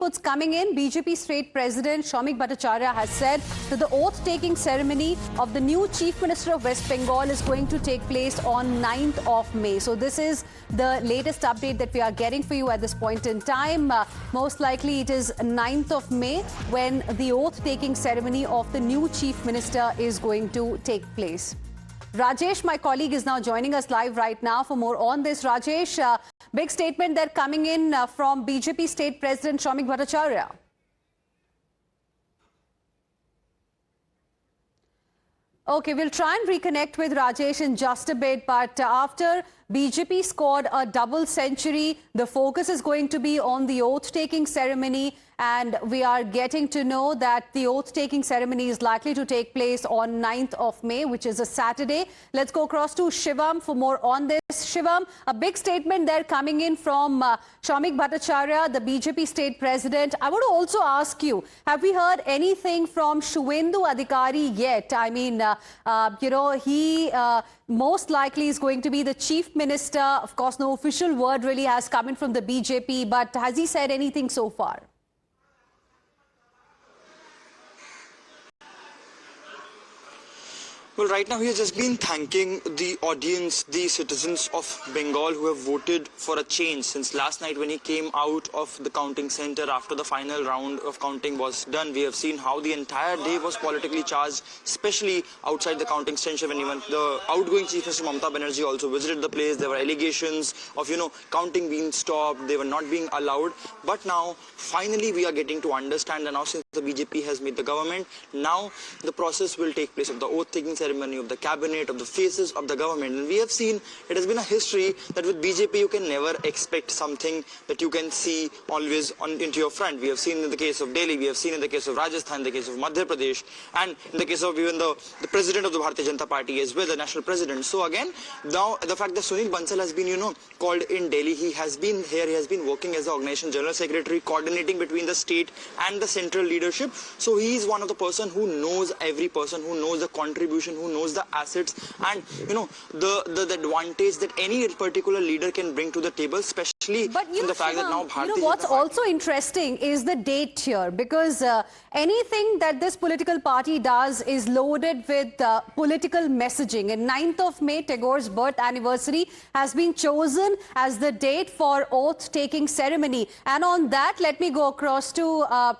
What's coming in, BJP State President Saumik Bhattacharya has said that the oath-taking ceremony of the new Chief Minister of West Bengal is going to take place on 9th of May. So this is the latest update that we are getting for you at this point in time. Most likely it is 9th of May when the oath-taking ceremony of the new Chief Minister is going to take place. Rajesh, my colleague, is now joining us live right now for more on this. Rajesh, big statement there coming in from BJP State President Saumik Bhattacharya. Okay, we'll try and reconnect with Rajesh in just a bit, but after BJP scored a double century, the focus is going to be on the oath-taking ceremony, and we are getting to know that the oath-taking ceremony is likely to take place on 9th of May, which is a Saturday. Let's go across to Shivam for more on this. Shivam, a big statement there coming in from Saumik Bhattacharya, the BJP state president. I want to also ask you, have we heard anything from Suvendu Adhikari yet? I mean, he most likely is going to be the chief minister. Of course, no official word really has come in from the BJP, but has he said anything so far? Well, right now he has just been thanking the audience, the citizens of Bengal who have voted for a change since last night when he came out of the counting center after the final round of counting was done. We have seen how the entire day was politically charged, especially outside the counting center when even the outgoing Chief Minister Mamata Banerjee also visited the place. There were allegations of, counting being stopped, they were not being allowed. But now, finally, we are getting to understand that now since the BJP has made the government, now the process will take place of the oath-taking ceremony, of the cabinet, of the faces of the government. And we have seen it has been a history that with BJP you can never expect something that you can see always into your front. We have seen in the case of Delhi, we have seen in the case of Rajasthan, in the case of Madhya Pradesh, and in the case of even the president of the Bharatiya Janata Party as well, the national president. So again, now the fact that Sunil Bansal has been, called in Delhi, he has been here, he has been working as the organization general secretary, coordinating between the state and the central leadership. So he is one of the person who knows every person, who knows the contribution, who knows the assets, and the advantage that any particular leader can bring to the table, especially in the fact that now Bharatiya what's also interesting is the date here, because anything that this political party does is loaded with political messaging. And 9th of May, Tagore's birth anniversary, has been chosen as the date for oath-taking ceremony. And on that, let me go across to